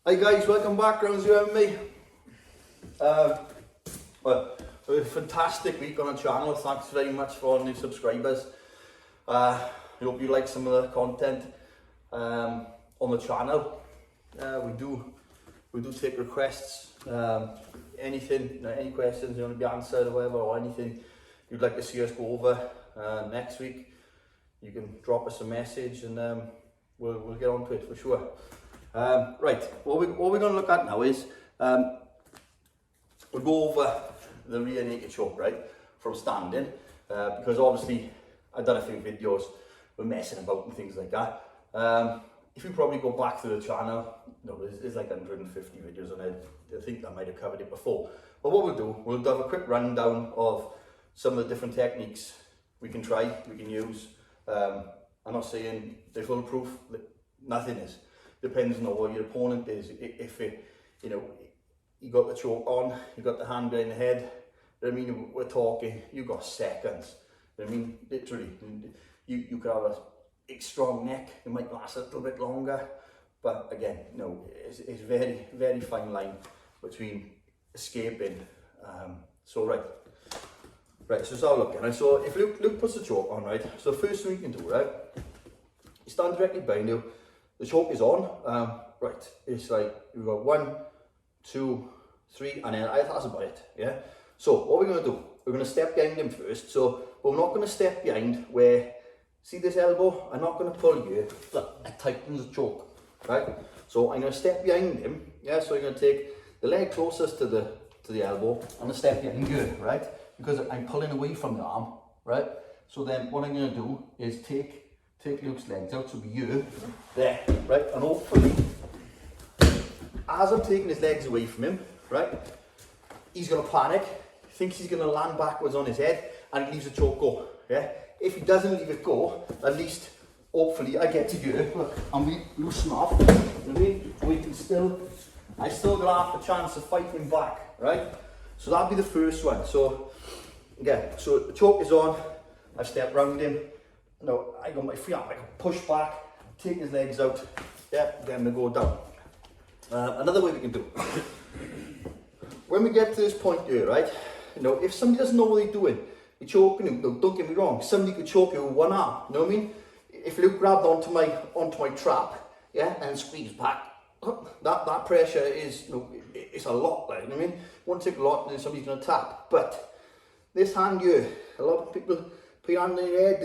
Hi guys, welcome back. Grounds you and me. Well, a fantastic week on the channel. Thanks very much for all new subscribers. I hope you like some of the content on the channel. We do take requests. Anything, any questions you want to be answered or whatever, or anything you'd like to see us go over next week, you can drop us a message and we'll get on to it for sure. Right, what we're going to look at now is we'll go over the rear naked choke, right, from standing, because obviously I've done a few videos with messing about and things like that. If you probably go back to the channel, there's like 150 videos on it. I think I might have covered it before. But what we'll have a quick rundown of some of the different techniques we can try, we can use. I'm not saying they're foolproof, nothing is. Depends on what your opponent is. If it, you got the choke on, you got the hand behind the head, I mean, we're talking, you got seconds. I mean, literally, you could have a strong neck, it might last a little bit longer, but again, it's very, very fine line between escaping. So right, so let's have a look. And so if Luke puts the choke on, right, so the first thing you can do, right, you stand directly behind you, the choke is on, right, it's like, we've got 1, 2, 3, and then that's about it, yeah? So what we're going to do, we're going to step behind him first, so we're not going to step behind where, see this elbow, I'm not going to pull here, look, it tightens the choke, right? So I'm going to step behind him, yeah, so I'm going to take the leg closest to the elbow, and a step behind here, right? Because I'm pulling away from the arm, right? So then what I'm going to do is take Luke's legs out, so be you, there, right? And hopefully, as I'm taking his legs away from him, right, he's going to panic, thinks he's going to land backwards on his head, and he leaves the choke go, yeah? If he doesn't leave it go, at least, hopefully, I get to you, look, and we loosen off, we can I still got half a chance of fighting back, right? So that'll be the first one. So, yeah, so the choke is on, I've stepped round him, I got my free arm, I can push back, take his legs out, yeah, then they go down. Another way we can do it. When we get to this point here, right, if somebody doesn't know what they're doing, you're choking him, don't get me wrong, somebody could choke you with one arm, you know what I mean? If Luke grabbed onto my trap, yeah, and squeezed back, that pressure is, it's a lot, like, you know what I mean? It won't take a lot, and then somebody's going to tap. But this hand here, a lot of people put your hand in your head,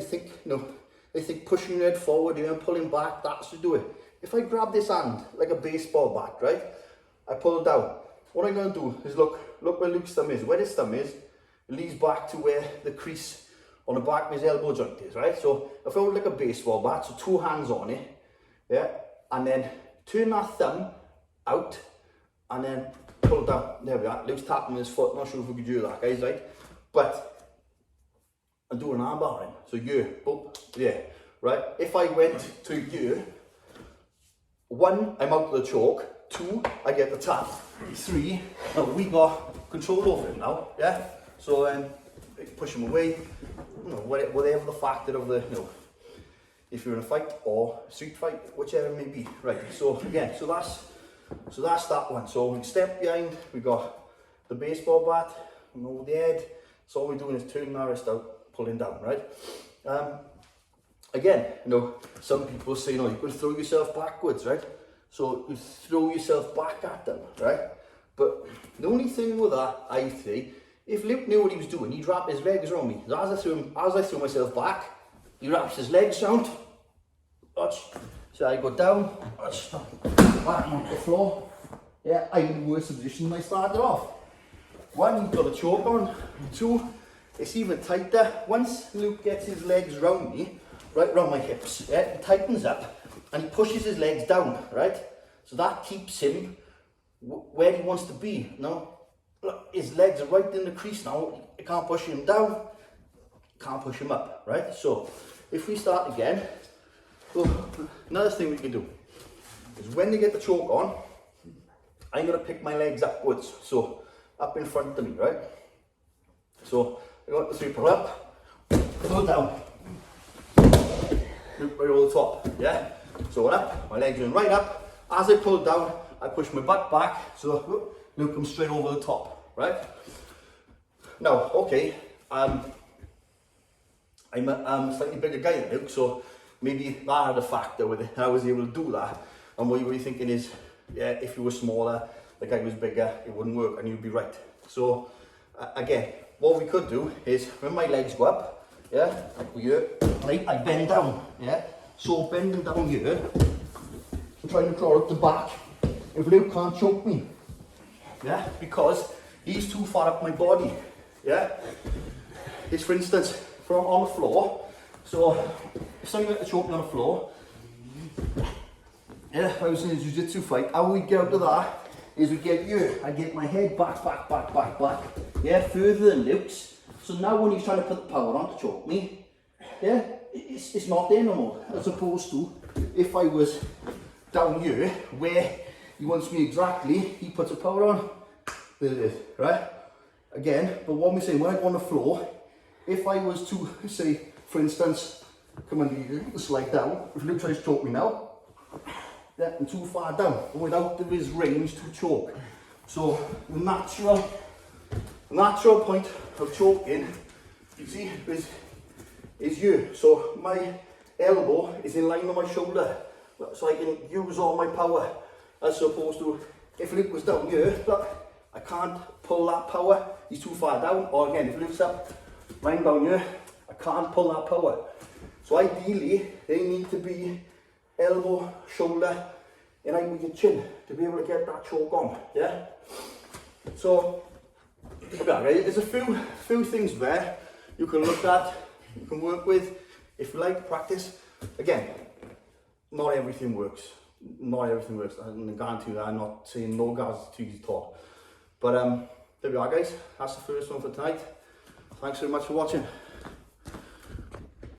they think pushing your head forward, pulling back, that's to do it. If I grab this hand like a baseball bat, right, I pull it down. What I'm going to do is look where Luke's thumb is. Where his thumb is, it leads back to where the crease on the back of his elbow joint is, right? So if I hold like a baseball bat, so 2 hands on it, yeah, and then turn that thumb out and then pull it down. There we are. Luke's tapping his foot. Not sure if we could do that, guys, right? But I'm doing arm barring. So you, boom, yeah, right? If I went to you, 1, I'm out of the choke. 2, I get the tap. 3, we got control over him now, yeah? So push him away, whatever the factor of the, if you're in a fight or a street fight, whichever it may be, right? So again, so that's that one. So we step behind, we got the baseball bat, over the head. So all we're doing is turning our wrist out, pulling down, right? Again, some people say, you could throw yourself backwards, right? So you throw yourself back at them, right? But the only thing with that, I say, if Luke knew what he was doing, he'd wrap his legs around me. As I threw myself back, he wraps his legs round. So I go down, back on the floor. Yeah, I'm in the worst position than I started off. 1, you've got a choke on. 2, it's even tighter. Once Luke gets his legs round me, right round my hips, yeah, he tightens up and he pushes his legs down, right? So that keeps him where he wants to be. Now, look, his legs are right in the crease now. You can't push him down, can't push him up, right? So if we start again, another thing we can do is when they get the choke on, I'm going to pick my legs upwards, so up in front of me, right? So I got the 3, pull up, pull down, right over the top, yeah? So up, my legs going right up. As I pull down, I push my butt back, so Luke comes straight over the top, right? Now, okay, I'm a slightly bigger guy than Luke, so maybe that had a factor with it. I was able to do that, and what you're thinking is, yeah, if you were smaller, the guy was bigger, it wouldn't work, and you'd be right. So, again, what we could do is, when my legs go up, yeah, up here, right, I bend down, yeah? So bending down here, I'm trying to crawl up the back. If Luke can't choke me, yeah, because he's too far up my body, yeah? It's, for instance, from on the floor, so if somebody were to choke me on the floor, yeah, if I was in a jiu-jitsu fight, how we get out of that is we get here, I get my head back, yeah, further than Luke's. So now when he's trying to put the power on to choke me, yeah, it's not there no more. As opposed to if I was down here, where he wants me exactly, he puts a power on, there it is, right? Again, but what we're saying, when I go on the floor, if I was to, say, for instance, come on here, slide down, if Luke tries to choke me now, yeah, I'm too far down, without his range to choke. So the natural point of choking, you see, is here. So my elbow is in line with my shoulder, so I can use all my power, as opposed to if Luke was down here, look, I can't pull that power, he's too far down. Or again, if Luke's up, lying down here, I can't pull that power. So ideally, they need to be elbow, shoulder, in line with your chin to be able to get that choke on, yeah? So, okay, there's a few things there you can look at, you can work with, if you like, practice. Again, not everything works. Not everything works, and I guarantee that. I'm not saying no guys to you taught. But there we are, guys. That's the first one for tonight. Thanks very much for watching.